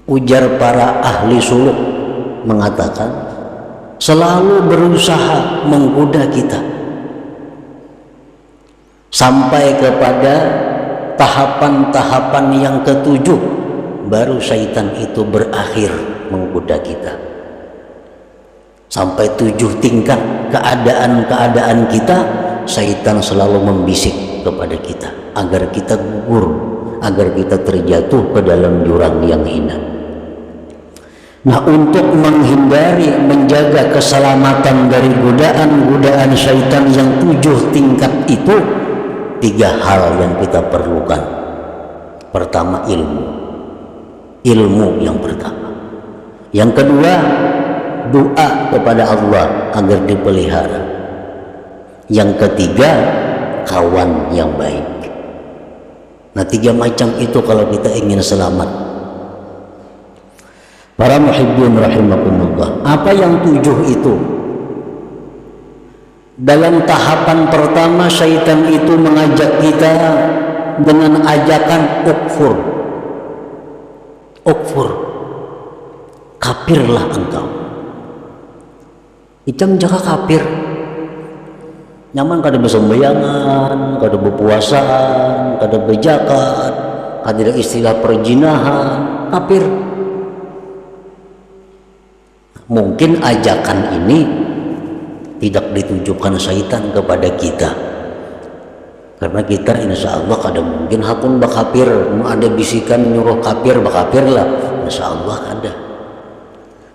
Ujar para ahli suluk mengatakan selalu berusaha menggoda kita sampai kepada tahapan-tahapan yang ketujuh, baru syaitan itu berakhir menggoda kita. Sampai 7 tingkat keadaan-keadaan kita, syaitan selalu membisik kepada kita agar kita gugur, agar kita terjatuh ke dalam jurang yang hina. Nah, untuk menghindari, menjaga keselamatan dari godaan-godaan syaitan yang 7 tingkat itu, 3 hal yang kita perlukan. Pertama, ilmu yang pertama. Yang kedua, doa kepada Allah agar dipelihara. Yang ketiga, kawan yang baik. Nah, 3 macam itu kalau kita ingin selamat. Para muhibbin rahimakumullah, apa yang 7 itu? Dalam tahapan pertama, syaitan itu mengajak kita dengan ajakan ukfur, kafirlah engkau. Icam jaga kafir, nyaman kada bersembayangan, kada berpuasaan, kada berzakat, kada istilah perjinahan, kafir. Mungkin ajakan ini tidak ditujukan syaitan kepada kita, karena kita insya Allah kada mungkin hakun bakafir. Ada bisikan nyuruh kafir, bakafirlah, insya Allah ada.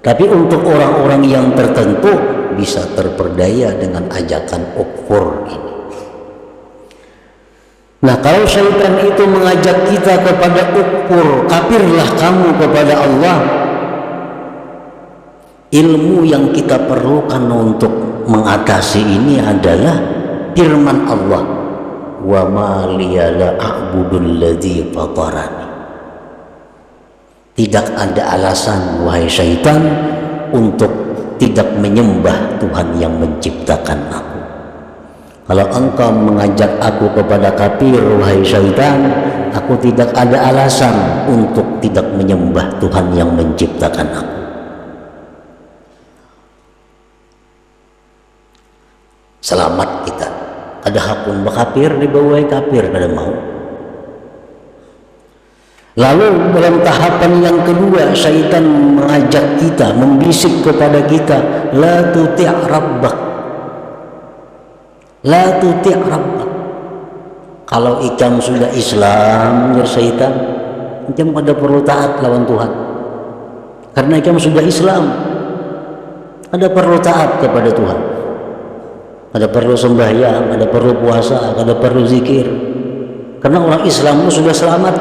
Tapi untuk orang-orang yang tertentu bisa terperdaya dengan ajakan ukfur ini. Nah, kalau syaitan itu mengajak kita kepada ukfur, kafirlah kamu kepada Allah, ilmu yang kita perlukan untuk mengatasi ini adalah firman Allah, wa ma liya la a'budul ladzi fatarani. Tidak ada alasan, wahai syaitan, untuk tidak menyembah Tuhan yang menciptakan aku. Kalau engkau mengajak aku kepada kafir, wahai syaitan, aku tidak ada alasan untuk tidak menyembah Tuhan yang menciptakan aku. Selamat kita. Ada hakun bakafir, dibawai kafir, kada mau. Lalu dalam tahapan yang kedua, syaitan mengajak kita, membisik kepada kita, la tuti' rabbak, la tuti' rabbak. Kalau ikam sudah Islam, ya syaitan, ikam pada perlu taat lawan Tuhan. Karena ikam sudah Islam, ada perlu taat kepada Tuhan. Ada perlu sembahyang, ada perlu puasa, ada perlu zikir. Karena orang Islam itu sudah selamat.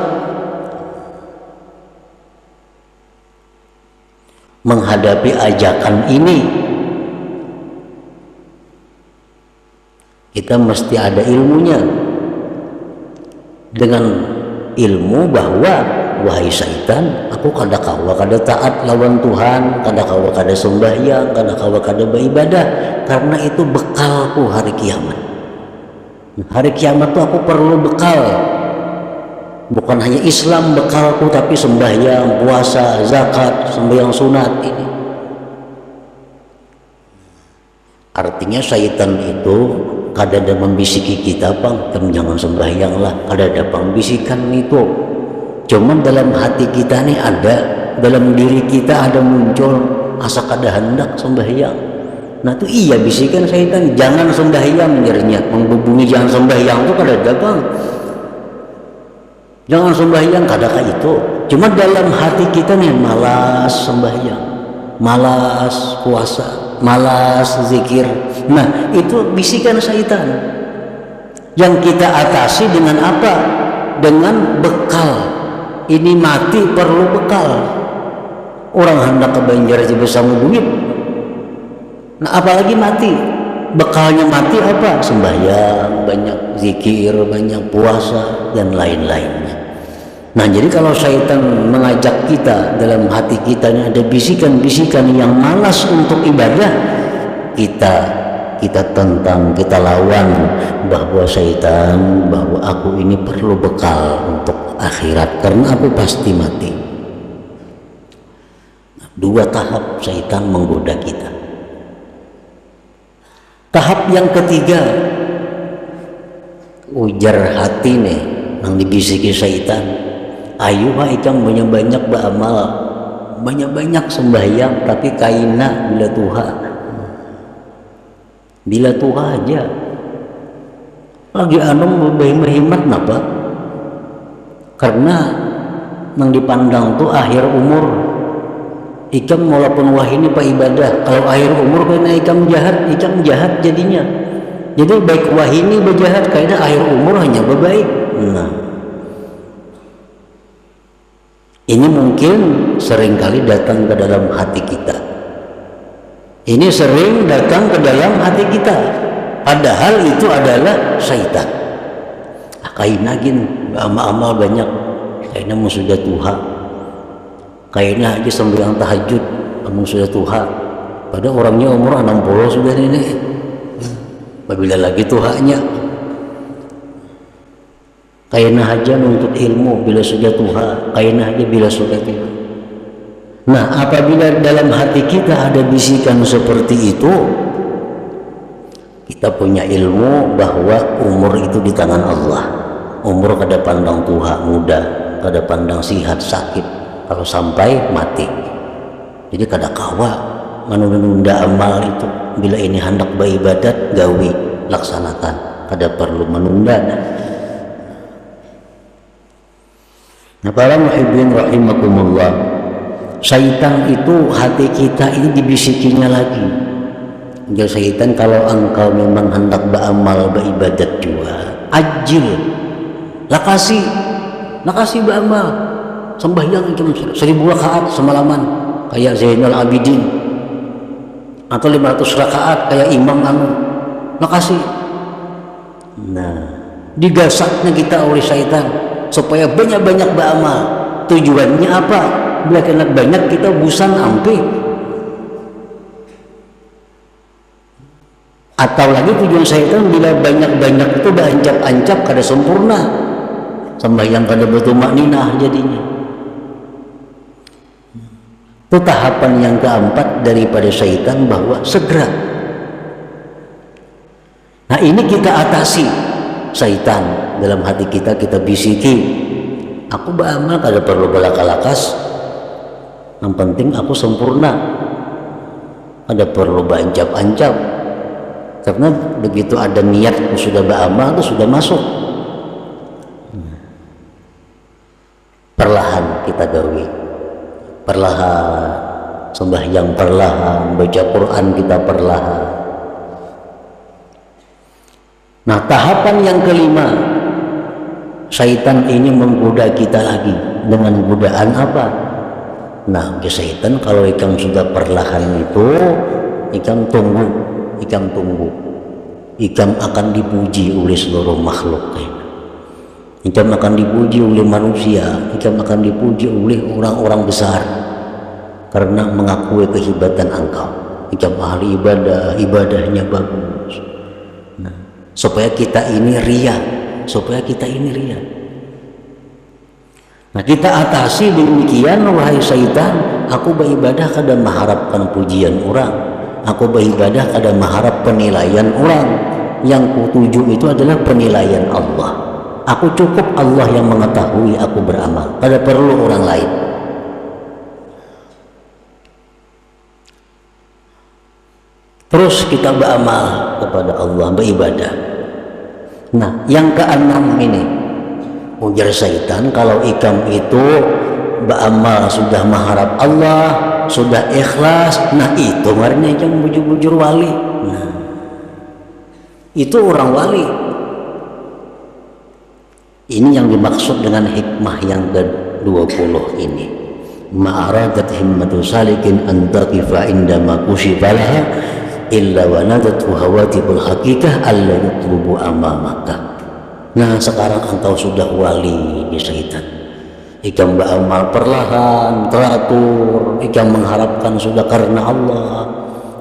Menghadapi ajakan ini, kita mesti ada ilmunya. Dengan ilmu bahwa, wahai syaitan, aku kada kawa kada taat lawan Tuhan, kada kawa kada sembahyang, kada kawa kada beribadah, karena itu bekalku hari kiamat. Hari kiamat itu aku perlu bekal. Bukan hanya Islam bekalku, tapi sembahyang, puasa, zakat, sembahyang sunat ini. Artinya syaitan itu kada ada membisiki kita, bang, jangan sembahyanglah, kada ada pembisikan itu. Cuman dalam hati kita nih ada, dalam diri kita ada muncul asa kada hendak sembahyang. Nah itu iya bisikan syaitan, jangan sembahyang, jadinya menghubungi jangan sembahyang itu kada ada, bang. Jangan sembahyang, kadakah itu. Cuma dalam hati kita nih malas sembahyang, malas puasa, malas zikir. Nah itu bisikan syaitan. Yang kita atasi dengan apa? Dengan bekal. Ini mati perlu bekal. Orang hendak ke Banjar aja bisa duit. Nah apalagi mati. Bekalnya mati apa? Sembahyang, banyak zikir, banyak puasa, dan lain-lainnya. Nah jadi kalau syaitan mengajak kita, dalam hati kita ini ada bisikan-bisikan yang malas untuk ibadah, kita tentang, kita lawan bahwa syaitan, bahwa aku ini perlu bekal untuk akhirat karena aku pasti mati. Dua tahap syaitan menggoda kita. Tahap yang ketiga, ujar hati nih yang dibisiki syaitan, ayo ikam banyak-banyak beramal, banyak-banyak sembahyang, tapi kaina bila Tuha aja lagi anu berhemat napa, karena yang dipandang tuh akhir umur. Ikam walaupun wah ini pak ibadah, kalau akhir umur kena ikam jahat jadinya. Jadi baik wah ini berjahat, kayaknya akhir umur hanya berbaik. Nah, ini mungkin seringkali datang ke dalam hati kita. Ini sering datang ke dalam hati kita, padahal itu adalah syaitan. Kayaknya gini, amal banyak, kayaknya mau sudah Tuhan. Kayaknya aja sembahyang tahajud kamu sudah Tuhan, padahal orangnya umur 60 sudah ini. Bila lagi Tuhannya, kayaknya aja nuntut ilmu bila sudah Tuhan, kayaknya aja bila sudah Tuhan. Nah, apabila dalam hati kita ada bisikan seperti itu, kita punya ilmu bahwa umur itu di tangan Allah. Umur kada pandang Tuhan muda, kada pandang sihat sakit, kalau sampai mati. Jadi kada kawa menunda amal itu. Bila ini hendak beribadat, gawi laksanakan, kada perlu menunda. Nah, para muhibbin rahimakumullah, syaitan itu hati kita ini dibisikinya lagi. Jadi syaitan, kalau engkau memang hendak beramal beribadat juga, ajil, lakasi beramal, sembahyang itu 1000 rakaat semalaman kayak Zainal Abidin, atau 500 rakaat kayak Imam anu, makasih. Nah, digasaknya kita oleh syaitan supaya banyak-banyak beramal. Tujuannya apa? Bila kena banyak kita busan ampi, atau lagi tujuan syaitan bila banyak-banyak itu berancap-ancap kada sempurna, sembahyang kada bertumakninah jadinya. Itu tahapan yang keempat daripada syaitan, bahwa segera. Nah, ini kita atasi syaitan dalam hati kita, kita bisiki, aku beramal kada perlu balak-lakas, yang penting aku sempurna, kada perlu berancap-ancap, karena begitu ada niat sudah beramal itu sudah masuk. Perlahan kita gawi, perlahan sembahyang, perlahan baca Quran kita perlahan. Nah, tahapan yang kelima, syaitan ini menggoda kita lagi dengan godaan apa? Nah, syaitan kalau ikam sudah perlahan itu, ikam tunggu, ikam akan dipuji oleh seluruh makhluk. Ikam akan dipuji oleh manusia, ikam akan dipuji oleh orang-orang besar karena mengakui kehebatan engkau. Ikam ahli ibadah, ibadahnya bagus. Nah, supaya kita ini ria. Nah, kita atasi demikian, wahai syaitan, aku beribadah kada mengharapkan pujian orang, aku beribadah kada mengharap penilaian orang. Yang kutuju itu adalah penilaian Allah. Aku cukup Allah yang mengetahui aku beramal, kada perlu orang lain. Terus kita beramal kepada Allah, beribadah. Nah, yang keenam ini, ujar syaitan, kalau ikam itu beramal sudah mengharap Allah, sudah ikhlas, nah itu marnya ikam bujur-bujur wali. Nah, itu orang wali. Ini yang dimaksud dengan hikmah yang ke-20 ini. Ma'aradat himmatu salikin antaqifa indama kushifalah illa wa nadatu hawatibul hakikah alla yutlubu amamaka. Nah, sekarang engkau sudah wali di syaitan. Ikam beramal perlahan, teratur, ikam mengharapkan sudah karena Allah.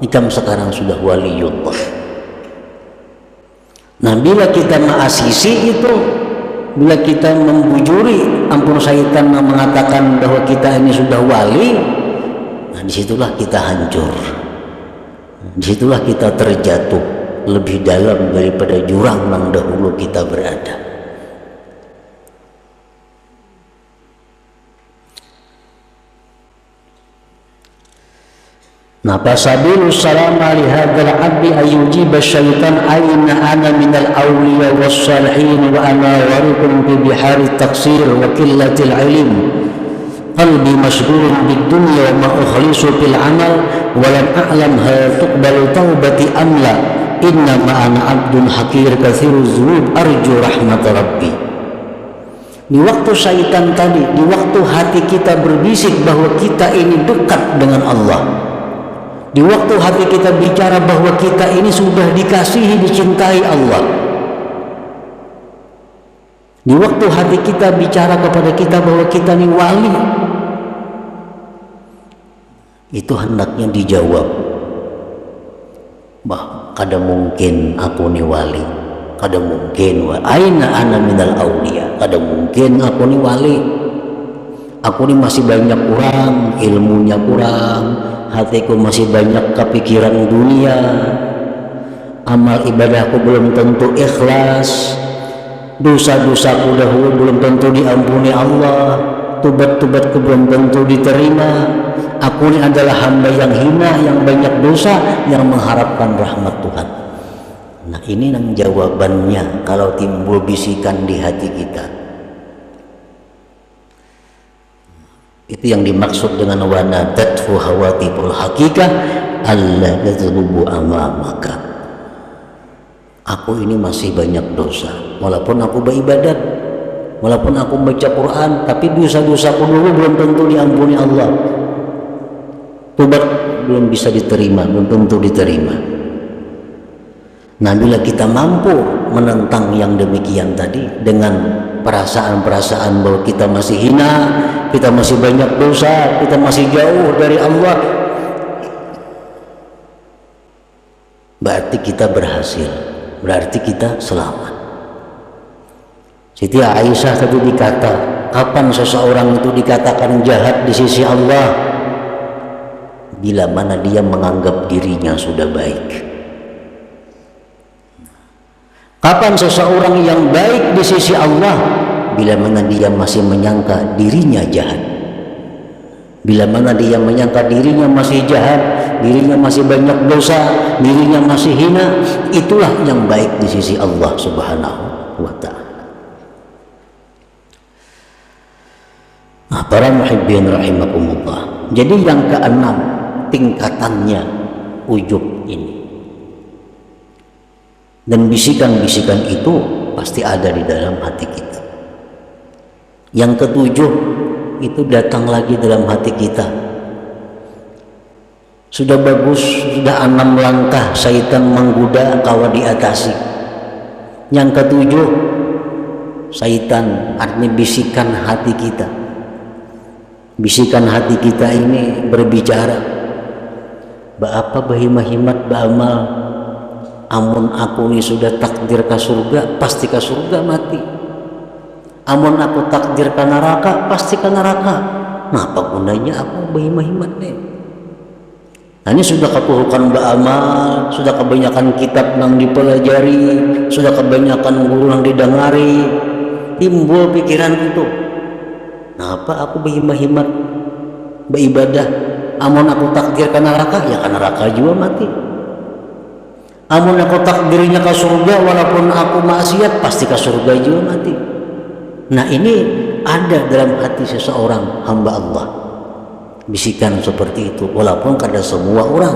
Ikam sekarang sudah waliullah. Nah, bila kita mengasisi itu, bila kita membujuri ampun syaitan yang mengatakan bahwa kita ini sudah wali, Nah, disitulah kita hancur, disitulah kita terjatuh lebih dalam daripada jurang yang dahulu kita berada. Nah, fasabilus salama li hadzal abdi ayyujiba syaitan aina ana minal awliya was salihin wa ana warikum bi bihari taqsir wa qillatil ilm qalbi mashghulun bid dunya wa ma ukhlisu fil amal wa lam a'lam hal tuqbalu taubati am la inna ma ana abdun hakir katsiru dzunub arju rahmat rabbi. Di waktu syaitan tadi, di waktu hati kita berbisik bahwa kita ini dekat dengan Allah, di waktu hati kita bicara bahwa kita ini sudah dikasihi, dicintai Allah, di waktu hati kita bicara kepada kita bahwa kita ini wali, itu hendaknya dijawab, bah kada mungkin aku ni wali, kada mungkin aina ana minal aulia, kada mungkin aku ni wali, aku ni masih banyak kurang, ilmunya kurang, hatiku masih banyak kepikiran dunia, amal ibadahku belum tentu ikhlas, dosa-dosaku dahulu belum tentu diampuni Allah, tubat-tubatku belum tentu diterima, aku ini adalah hamba yang hina, yang banyak dosa, yang mengharapkan rahmat Tuhan. Nah, ini yang jawabannya kalau timbul bisikan di hati kita. Itu yang dimaksud dengan wanadatfu hawatibul hakikah alla tadzubu amamaka. Aku ini masih banyak dosa, walaupun aku beribadat, walaupun aku baca Quran, tapi dosa-dosaku dulu belum tentu diampuni Allah, tobat belum bisa diterima, belum tentu diterima. Nah, bila kita mampu menentang yang demikian tadi dengan perasaan-perasaan bahwa kita masih hina, kita masih banyak dosa, kita masih jauh dari Allah, berarti kita berhasil, berarti kita selamat. Siti Aisyah tadi dikata, kapan seseorang itu dikatakan jahat di sisi Allah? Bila mana dia menganggap dirinya sudah baik. Kapan seseorang yang baik di sisi Allah? Bila mana dia masih menyangka dirinya jahat, bila mana dia menyangka dirinya masih jahat, dirinya masih banyak dosa, dirinya masih hina, itulah yang baik di sisi Allah Subhanahu wa ta'ala. Nah, para muhibbin rahimakumullah, jadi yang keenam tingkatannya ujub ini. Dan bisikan-bisikan itu pasti ada di dalam hati kita. Yang ketujuh itu datang lagi dalam hati kita. Sudah bagus, sudah 6 langkah syaitan menggoda kawa diatasi. Yang ketujuh, syaitan artinya bisikan hati kita. Bisikan hati kita ini berbicara, "Ba apa bahimahimat ba amal, amun aku ini sudah takdir ke surga, pasti ke surga mati. Amun aku takdir ke neraka, pasti ke neraka. Nah, apa gunanya aku bahimahimat nih?" Nah, ini sudah ketuhukan beramal, sudah kebanyakan kitab yang dipelajari, sudah kebanyakan guru yang didengari, timbul pikiran itu. Nah, apa aku berhimat-himat beribadah, amun aku takdir ke neraka, ya ke neraka juga mati. Amun aku takdirnya ke surga, walaupun aku maksiat, pasti ke surga juga mati. Nah, ini ada dalam hati seseorang hamba Allah, bisikan seperti itu, walaupun kada semua orang,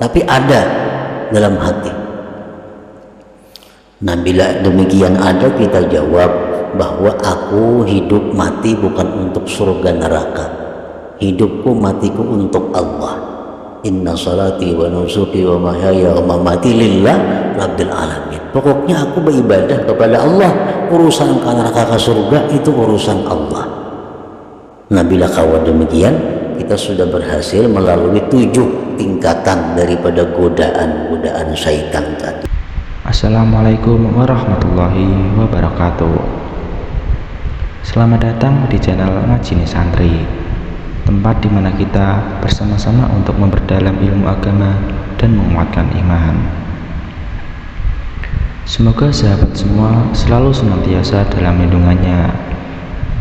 tapi ada dalam hati. Nah, bila demikian ada, kita jawab bahwa aku hidup mati bukan untuk surga neraka, hidupku matiku untuk Allah. Inna salati wa nusuki wa mahyaya wa mamati lillah rabbil alamin. Pokoknya aku beribadah kepada Allah, urusan ke neraka ke surga itu urusan Allah. Nah, bila kawan demikian, kita sudah berhasil melalui 7 tingkatan daripada godaan-godaan syaitan tadi. Assalamualaikum warahmatullahi wabarakatuh. Selamat datang di channel Ngajini Santri, tempat tempat di mana kita bersama-sama untuk memperdalam ilmu agama dan menguatkan iman. Semoga sahabat semua selalu senantiasa dalam lindungannya,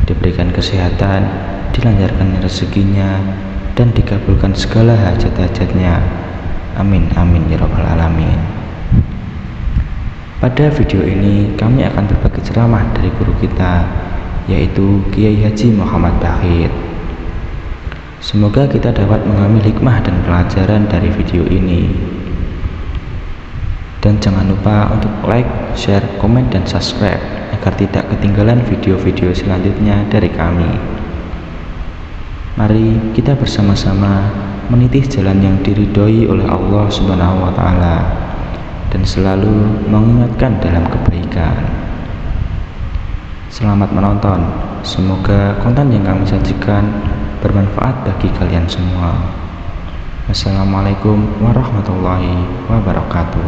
diberikan kesehatan, dilancarkan rezekinya, dan dikabulkan segala hajat-hajatnya. Amin amin ya rabbal alamin. Pada video ini kami akan berbagi ceramah dari guru kita, yaitu Kiai Haji Muhammad Bahid. Semoga kita dapat mengambil hikmah dan pelajaran dari video ini. Dan jangan lupa untuk like, share, komen, dan subscribe agar tidak ketinggalan video-video selanjutnya dari kami. Mari kita bersama-sama meniti jalan yang diridhoi oleh Allah Subhanahu wa Ta'ala dan selalu mengingatkan dalam kebaikan. Selamat menonton. Semoga konten yang kami sajikan bermanfaat bagi kalian semua. Wassalamualaikum warahmatullahi wabarakatuh.